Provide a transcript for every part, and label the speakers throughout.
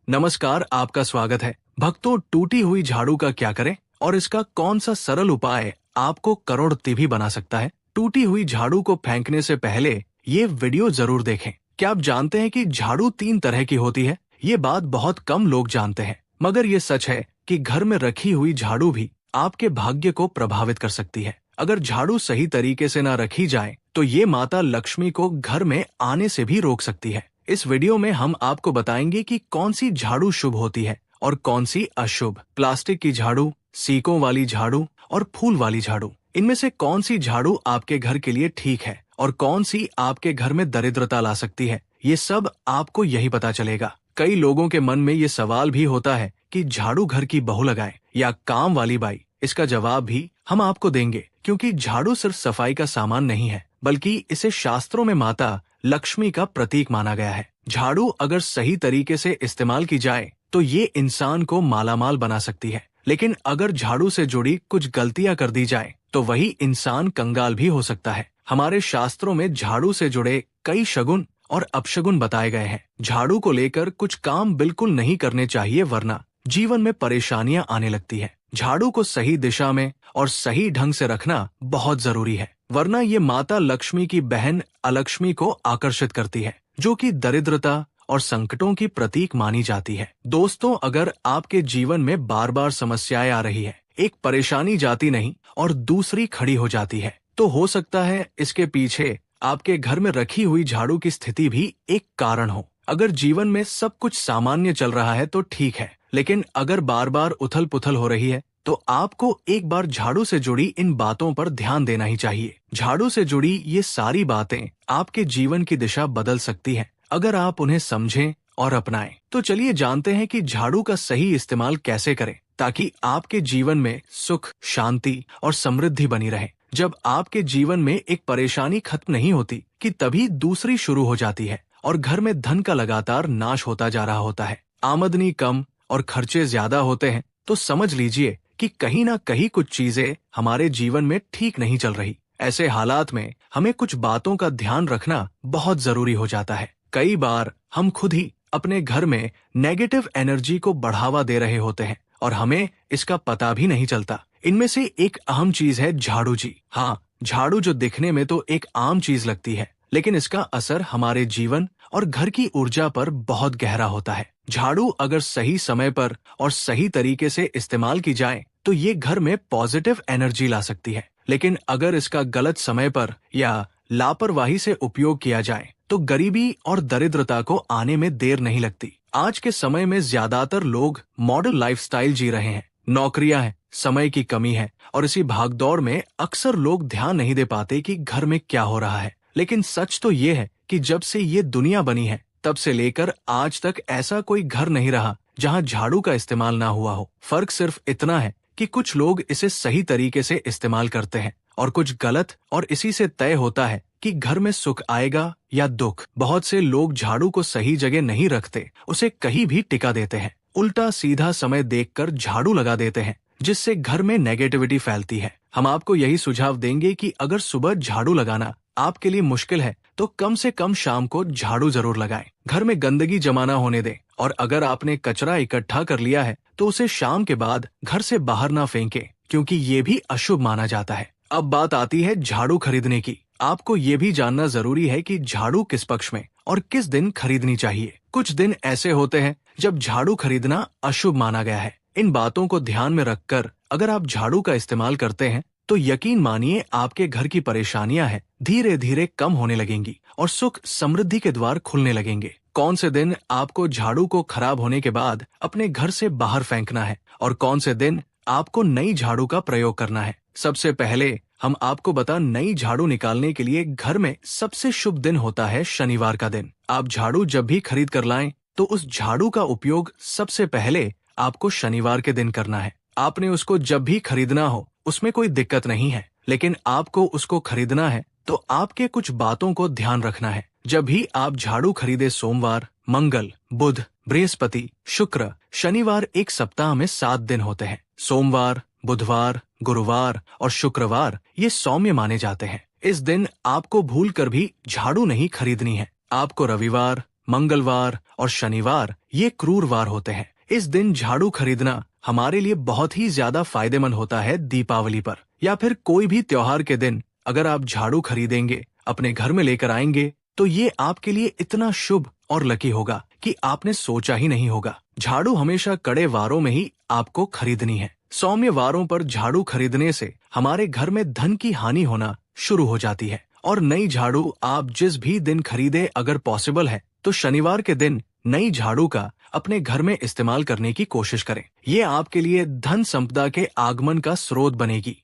Speaker 1: नमस्कार, आपका स्वागत है। भक्तों, टूटी हुई झाड़ू का क्या करें और इसका कौन सा सरल उपाय आपको करोड़पति बना सकता है। टूटी हुई झाड़ू को फेंकने से पहले ये वीडियो जरूर देखें। क्या आप जानते हैं कि झाड़ू 3 तरह की होती है? ये बात बहुत कम लोग जानते हैं, मगर ये सच है कि घर में रखी हुई झाड़ू भी आपके भाग्य को प्रभावित कर सकती है। अगर झाड़ू सही तरीके से न रखी जाए तो ये माता लक्ष्मी को घर में आने से भी रोक सकती है। इस वीडियो में हम आपको बताएंगे कि कौन सी झाड़ू शुभ होती है और कौन सी अशुभ। प्लास्टिक की झाड़ू, सीकों वाली झाड़ू और फूल वाली झाड़ू, इनमें से कौन सी झाड़ू आपके घर के लिए ठीक है और कौन सी आपके घर में दरिद्रता ला सकती है, ये सब आपको यही पता चलेगा। कई लोगों के मन में ये सवाल भी होता है कि झाड़ू घर की बहू लगाए या काम वाली बाई। इसका जवाब भी हम आपको देंगे, क्योंकि झाड़ू सिर्फ सफाई का सामान नहीं है, बल्कि इसे शास्त्रों में माता लक्ष्मी का प्रतीक माना गया है। झाड़ू अगर सही तरीके से इस्तेमाल की जाए तो ये इंसान को मालामाल बना सकती है, लेकिन अगर झाड़ू से जुड़ी कुछ गलतियां कर दी जाए तो वही इंसान कंगाल भी हो सकता है। हमारे शास्त्रों में झाड़ू से जुड़े कई शगुन और अपशगुन बताए गए हैं। झाड़ू को लेकर कुछ काम बिल्कुल नहीं करने चाहिए, वरना जीवन में परेशानियां आने लगती है। झाड़ू को सही दिशा में और सही ढंग से रखना बहुत जरूरी है, वरना ये माता लक्ष्मी की बहन अलक्ष्मी को आकर्षित करती है, जो कि दरिद्रता और संकटों की प्रतीक मानी जाती है। दोस्तों, अगर आपके जीवन में बार बार समस्याएं आ रही है, एक परेशानी जाती नहीं और दूसरी खड़ी हो जाती है, तो हो सकता है इसके पीछे आपके घर में रखी हुई झाड़ू की स्थिति भी एक कारण हो। अगर जीवन में सब कुछ सामान्य चल रहा है तो ठीक है, लेकिन अगर बार बार उथल पुथल हो रही है तो आपको एक बार झाड़ू से जुड़ी इन बातों पर ध्यान देना ही चाहिए। झाड़ू से जुड़ी ये सारी बातें आपके जीवन की दिशा बदल सकती हैं, अगर आप उन्हें समझें और अपनाएं। तो चलिए जानते हैं कि झाड़ू का सही इस्तेमाल कैसे करें, ताकि आपके जीवन में सुख, शांति और समृद्धि बनी रहे। जब आपके जीवन में एक परेशानी खत्म नहीं होती कि तभी दूसरी शुरू हो जाती है और घर में धन का लगातार नाश होता जा रहा होता है। आमदनी कम और खर्चे ज्यादा होते हैं तो समझ लीजिए कि कहीं ना कहीं कुछ चीजें हमारे जीवन में ठीक नहीं चल रही। ऐसे हालात में हमें कुछ बातों का ध्यान रखना बहुत जरूरी हो जाता है। कई बार हम खुद ही अपने घर में नेगेटिव एनर्जी को बढ़ावा दे रहे होते हैं और हमें इसका पता भी नहीं चलता। इनमें से एक अहम चीज है झाड़ू जी। हाँ, झाड़ू जो दिखने में तो एक आम चीज लगती है, लेकिन इसका असर हमारे जीवन और घर की ऊर्जा पर बहुत गहरा होता है। झाड़ू अगर सही समय पर और सही तरीके से इस्तेमाल की जाए तो ये घर में पॉजिटिव एनर्जी ला सकती है, लेकिन अगर इसका गलत समय पर या लापरवाही से उपयोग किया जाए तो गरीबी और दरिद्रता को आने में देर नहीं लगती। आज के समय में ज्यादातर लोग मॉडर्न लाइफस्टाइल जी रहे हैं। नौकरियां हैं, समय की कमी है और इसी भागदौड़ में अक्सर लोग ध्यान नहीं दे पाते कि घर में क्या हो रहा है। लेकिन सच तो ये है कि जब से ये दुनिया बनी है तब से लेकर आज तक ऐसा कोई घर नहीं रहा जहां झाड़ू का इस्तेमाल ना हुआ हो। फर्क सिर्फ इतना है कि कुछ लोग इसे सही तरीके से इस्तेमाल करते हैं और कुछ गलत, और इसी से तय होता है कि घर में सुख आएगा या दुख। बहुत से लोग झाड़ू को सही जगह नहीं रखते, उसे कहीं भी टिका देते हैं, उल्टा सीधा समय देखकर झाड़ू लगा देते हैं, जिससे घर में नेगेटिविटी फैलती है। हम आपको यही सुझाव देंगे कि अगर सुबह झाड़ू लगाना आपके लिए मुश्किल है तो कम से कम शाम को झाड़ू जरूर लगाएं। घर में गंदगी जमा ना होने दें, और अगर आपने कचरा इकट्ठा कर लिया है तो उसे शाम के बाद घर से बाहर ना फेंकें, क्योंकि ये भी अशुभ माना जाता है। अब बात आती है झाड़ू खरीदने की। आपको ये भी जानना जरूरी है कि झाड़ू किस पक्ष में और किस दिन खरीदनी चाहिए। कुछ दिन ऐसे होते हैं जब झाड़ू खरीदना अशुभ माना गया है। इन बातों को ध्यान में रखकर अगर आप झाड़ू का इस्तेमाल करते हैं तो यकीन मानिए आपके घर की परेशानियां हैं धीरे धीरे कम होने लगेंगी और सुख समृद्धि के द्वार खुलने लगेंगे। कौन से दिन आपको झाड़ू को खराब होने के बाद अपने घर से बाहर फेंकना है और कौन से दिन आपको नई झाड़ू का प्रयोग करना है। सबसे पहले हम आपको बता, नई झाड़ू निकालने के लिए घर में सबसे शुभ दिन होता है शनिवार का दिन। आप झाड़ू जब भी खरीद कर लाएं तो उस झाड़ू का उपयोग सबसे पहले आपको शनिवार के दिन करना है। आपने उसको जब भी खरीदना हो उसमें कोई दिक्कत नहीं है, लेकिन आपको उसको खरीदना है तो आपके कुछ बातों को ध्यान रखना है। जब भी आप झाड़ू खरीदे, सोमवार, मंगल, बुध, बृहस्पति, शुक्र, शनिवार, एक सप्ताह में 7 दिन होते हैं। सोमवार, बुधवार, गुरुवार और शुक्रवार ये सौम्य माने जाते हैं। इस दिन आपको भूलकर भी झाड़ू नहीं खरीदनी है। आपको रविवार, मंगलवार और शनिवार ये क्रूर वार होते हैं। इस दिन झाड़ू खरीदना हमारे लिए बहुत ही ज्यादा फायदेमंद होता है। दीपावली पर या फिर कोई भी त्योहार के दिन अगर आप झाड़ू खरीदेंगे, अपने घर में लेकर आएंगे, तो ये आपके लिए इतना शुभ और लकी होगा कि आपने सोचा ही नहीं होगा। झाड़ू हमेशा कड़े वारों में ही आपको खरीदनी है। सौम्य वारों पर झाड़ू खरीदने से हमारे घर में धन की हानि होना शुरू हो जाती है। और नई झाड़ू आप जिस भी दिन खरीदे, अगर पॉसिबल है तो शनिवार के दिन नई झाड़ू का अपने घर में इस्तेमाल करने की कोशिश करें। ये आपके लिए धन संपदा के आगमन का स्रोत बनेगी।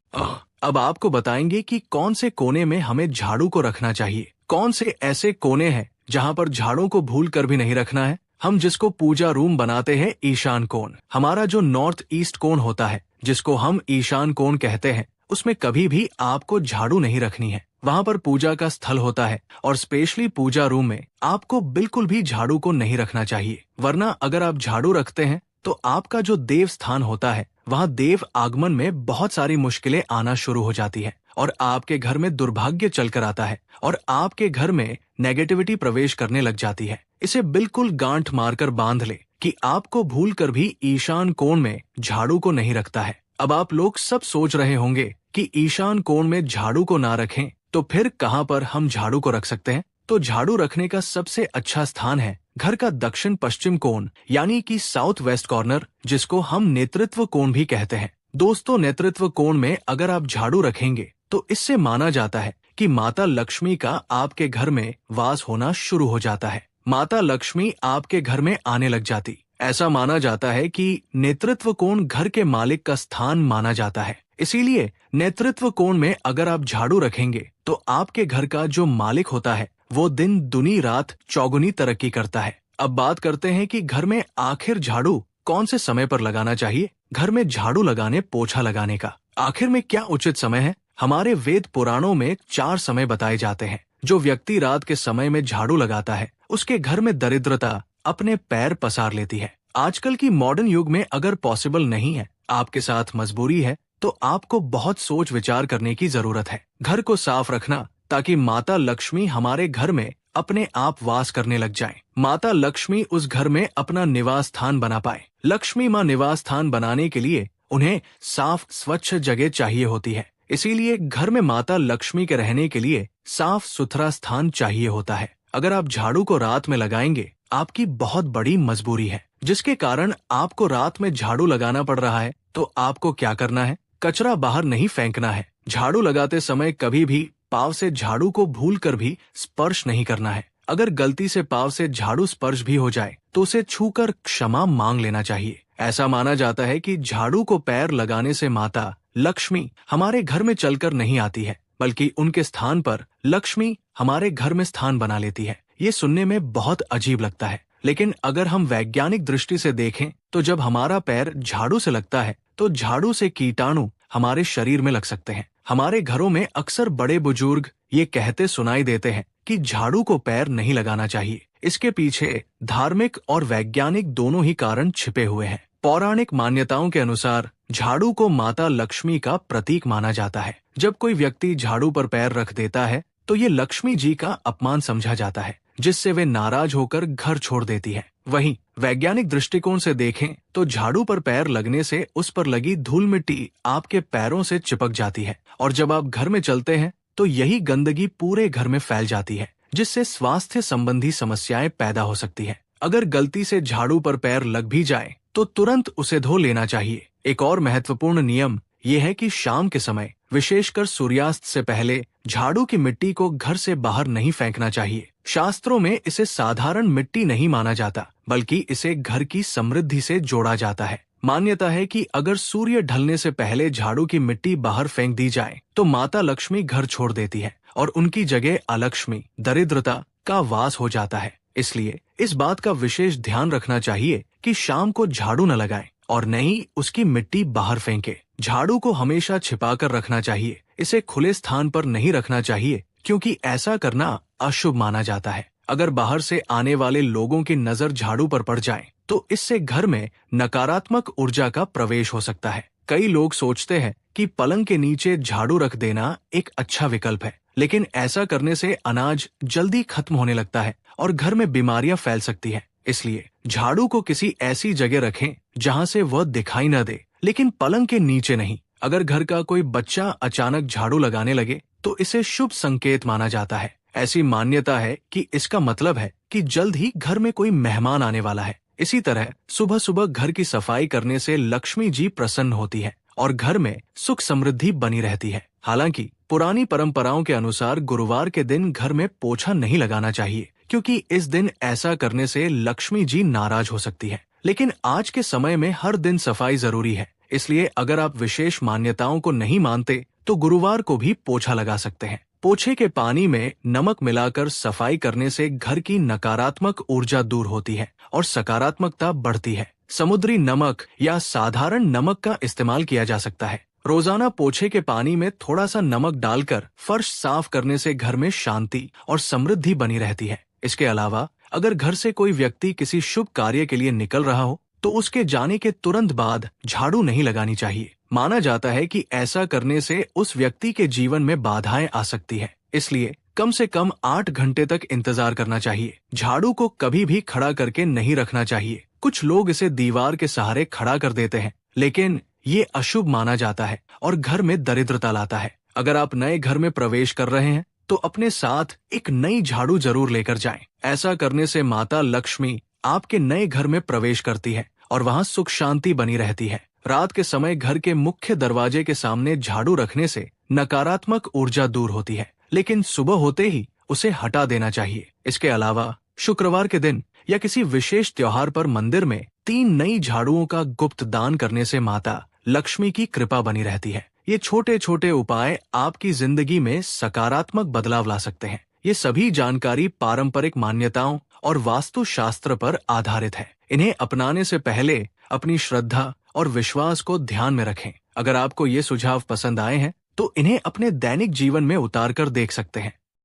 Speaker 1: अब आपको बताएंगे कि कौन से कोने में हमें झाड़ू को रखना चाहिए। कौन से ऐसे कोने हैं जहां पर झाड़ू को भूल कर भी नहीं रखना है। हम जिसको पूजा रूम बनाते हैं, ईशान कोण, हमारा जो नॉर्थ ईस्ट कोण होता है, जिसको हम ईशान कोण कहते हैं, उसमें कभी भी आपको झाड़ू नहीं रखनी है। वहां पर पूजा का स्थल होता है और स्पेशली पूजा रूम में आपको बिल्कुल भी झाड़ू को नहीं रखना चाहिए। वरना अगर आप झाड़ू रखते हैं तो आपका जो देव स्थान होता है, वहां देव आगमन में बहुत सारी मुश्किलें आना शुरू हो जाती है और आपके घर में दुर्भाग्य चलकर आता है और आपके घर में नेगेटिविटी प्रवेश करने लग जाती है। इसे बिल्कुल गांठ मारकर बांध ले कि आपको भूल कर भी ईशान कोण में झाड़ू को नहीं रखता है। अब आप लोग सब सोच रहे होंगे कि ईशान कोण में झाड़ू को ना रखें तो फिर कहां पर हम झाड़ू को रख सकते हैं। तो झाड़ू रखने का सबसे अच्छा स्थान है घर का दक्षिण पश्चिम कोण, यानी कि साउथ वेस्ट कॉर्नर, जिसको हम नेतृत्व कोण भी कहते हैं। दोस्तों, नेतृत्व कोण में अगर आप झाड़ू रखेंगे तो इससे माना जाता है कि माता लक्ष्मी का आपके घर में वास होना शुरू हो जाता है। माता लक्ष्मी आपके घर में आने लग जाती। ऐसा माना जाता है कि नेतृत्व कोण घर के मालिक का स्थान माना जाता है। इसीलिए नेतृत्व कोण में अगर आप झाड़ू रखेंगे तो आपके घर का जो मालिक होता है वो दिन दुनी रात चौगुनी तरक्की करता है। अब बात करते हैं कि घर में आखिर झाड़ू कौन से समय पर लगाना चाहिए। घर में झाड़ू लगाने, पोछा लगाने का आखिर में क्या उचित समय है। हमारे वेद पुराणों में 4 समय बताए जाते हैं। जो व्यक्ति रात के समय में झाड़ू लगाता है उसके घर में दरिद्रता अपने पैर पसार लेती है। आजकल की मॉडर्न युग में अगर पॉसिबल नहीं है, आपके साथ मजबूरी है, तो आपको बहुत सोच विचार करने की जरूरत है। घर को साफ रखना ताकि माता लक्ष्मी हमारे घर में अपने आप वास करने लग जाएं। माता लक्ष्मी उस घर में अपना निवास स्थान बना पाए। लक्ष्मी माँ निवास स्थान बनाने के लिए उन्हें साफ स्वच्छ जगह चाहिए होती है। इसीलिए घर में माता लक्ष्मी के रहने के लिए साफ सुथरा स्थान चाहिए होता है। अगर आप झाड़ू को रात में लगाएंगे, आपकी बहुत बड़ी मजबूरी है जिसके कारण आपको रात में झाड़ू लगाना पड़ रहा है, तो आपको क्या करना है, कचरा बाहर नहीं फेंकना है। झाड़ू लगाते समय कभी भी पाव से झाड़ू को भूलकर भी स्पर्श नहीं करना है। अगर गलती से पाव से झाड़ू स्पर्श भी हो जाए तो उसे छूकर क्षमा मांग लेना चाहिए। ऐसा माना जाता है कि झाड़ू को पैर लगाने से माता लक्ष्मी हमारे घर में चलकर नहीं आती है, बल्कि उनके स्थान पर लक्ष्मी हमारे घर में स्थान बना लेती है। ये सुनने में बहुत अजीब लगता है, लेकिन अगर हम वैज्ञानिक दृष्टि से देखें तो जब हमारा पैर झाड़ू से लगता है तो झाड़ू से कीटाणु हमारे शरीर में लग सकते हैं। हमारे घरों में अक्सर बड़े बुजुर्ग ये कहते सुनाई देते हैं कि झाड़ू को पैर नहीं लगाना चाहिए। इसके पीछे धार्मिक और वैज्ञानिक दोनों ही कारण छिपे हुए हैं। पौराणिक मान्यताओं के अनुसार झाड़ू को माता लक्ष्मी का प्रतीक माना जाता है। जब कोई व्यक्ति झाड़ू पर पैर रख देता है तो ये लक्ष्मी जी का अपमान समझा जाता है, जिससे वे नाराज होकर घर छोड़ देती है। वहीं वैज्ञानिक दृष्टिकोण से देखें तो झाड़ू पर पैर लगने से उस पर लगी धूल मिट्टी आपके पैरों से चिपक जाती है और जब आप घर में चलते हैं तो यही गंदगी पूरे घर में फैल जाती है, जिससे स्वास्थ्य संबंधी समस्याएं पैदा हो सकती है। अगर गलती से झाड़ू पर पैर लग भी जाए तो तुरंत उसे धो लेना चाहिए। एक और महत्वपूर्ण नियम ये है कि शाम के समय, विशेषकर सूर्यास्त से पहले, झाड़ू की मिट्टी को घर से बाहर नहीं फेंकना चाहिए। शास्त्रों में इसे साधारण मिट्टी नहीं माना जाता, बल्कि इसे घर की समृद्धि से जोड़ा जाता है। मान्यता है कि अगर सूर्य ढलने से पहले झाड़ू की मिट्टी बाहर फेंक दी जाए तो माता लक्ष्मी घर छोड़ देती है और उनकी जगह अलक्ष्मी, दरिद्रता का वास हो जाता है। इसलिए इस बात का विशेष ध्यान रखना चाहिए कि शाम को झाड़ू न लगाएं और न ही उसकी मिट्टी बाहर फेंके। झाड़ू को हमेशा छिपा कर रखना चाहिए। इसे खुले स्थान पर नहीं रखना चाहिए, क्योंकि ऐसा करना अशुभ माना जाता है। अगर बाहर से आने वाले लोगों की नजर झाड़ू पर पड़ जाए तो इससे घर में नकारात्मक ऊर्जा का प्रवेश हो सकता है। कई लोग सोचते हैं कि पलंग के नीचे झाड़ू रख देना एक अच्छा विकल्प है, लेकिन ऐसा करने से अनाज जल्दी खत्म होने लगता है और घर में बीमारियां फैल सकती हैं। इसलिए झाड़ू को किसी ऐसी जगह रखें जहां से वह दिखाई न दे, लेकिन पलंग के नीचे नहीं। अगर घर का कोई बच्चा अचानक झाड़ू लगाने लगे तो इसे शुभ संकेत माना जाता है। ऐसी मान्यता है कि इसका मतलब है कि जल्द ही घर में कोई मेहमान आने वाला है। इसी तरह सुबह सुबह घर की सफाई करने से लक्ष्मी जी प्रसन्न होती है और घर में सुख समृद्धि बनी रहती है। हालांकि पुरानी परंपराओं के अनुसार गुरुवार के दिन घर में पोछा नहीं लगाना चाहिए, क्योंकि इस दिन ऐसा करने से लक्ष्मी जी नाराज हो सकती है। लेकिन आज के समय में हर दिन सफाई जरूरी है, इसलिए अगर आप विशेष मान्यताओं को नहीं मानते तो गुरुवार को भी पोछा लगा सकते हैं। पोछे के पानी में नमक मिलाकर सफाई करने से घर की नकारात्मक ऊर्जा दूर होती है और सकारात्मकता बढ़ती है। समुद्री नमक या साधारण नमक का इस्तेमाल किया जा सकता है। रोजाना पोछे के पानी में थोड़ा सा नमक डालकर फर्श साफ करने से घर में शांति और समृद्धि बनी रहती है। इसके अलावा अगर घर से कोई व्यक्ति किसी शुभ कार्य के लिए निकल रहा हो तो उसके जाने के तुरंत बाद झाड़ू नहीं लगानी चाहिए। माना जाता है कि ऐसा करने से उस व्यक्ति के जीवन में बाधाएं आ सकती है, इसलिए कम से कम 8 घंटे तक इंतजार करना चाहिए। झाड़ू को कभी भी खड़ा करके नहीं रखना चाहिए। कुछ लोग इसे दीवार के सहारे खड़ा कर देते हैं, लेकिन ये अशुभ माना जाता है और घर में दरिद्रता लाता है। अगर आप नए घर में प्रवेश कर रहे हैं तो अपने साथ एक नई झाड़ू जरूर लेकर जाएं। ऐसा करने से माता लक्ष्मी आपके नए घर में प्रवेश करती है और वहां सुख शांति बनी रहती है। रात के समय घर के मुख्य दरवाजे के सामने झाड़ू रखने से नकारात्मक ऊर्जा दूर होती है, लेकिन सुबह होते ही उसे हटा देना चाहिए। इसके अलावा शुक्रवार के दिन या किसी विशेष त्योहार पर मंदिर में 3 नई झाड़ुओं का गुप्त दान करने से माता लक्ष्मी की कृपा बनी रहती है। ये छोटे छोटे उपाय आपकी जिंदगी में सकारात्मक बदलाव ला सकते हैं। ये सभी जानकारी पारंपरिक मान्यताओं और वास्तु शास्त्र पर आधारित है। इन्हें अपनाने से पहले अपनी श्रद्धा और विश्वास को ध्यान में रखें। अगर आपको ये सुझाव पसंद आए हैं तो इन्हें अपने दैनिक जीवन में उतार कर देख सकते हैं।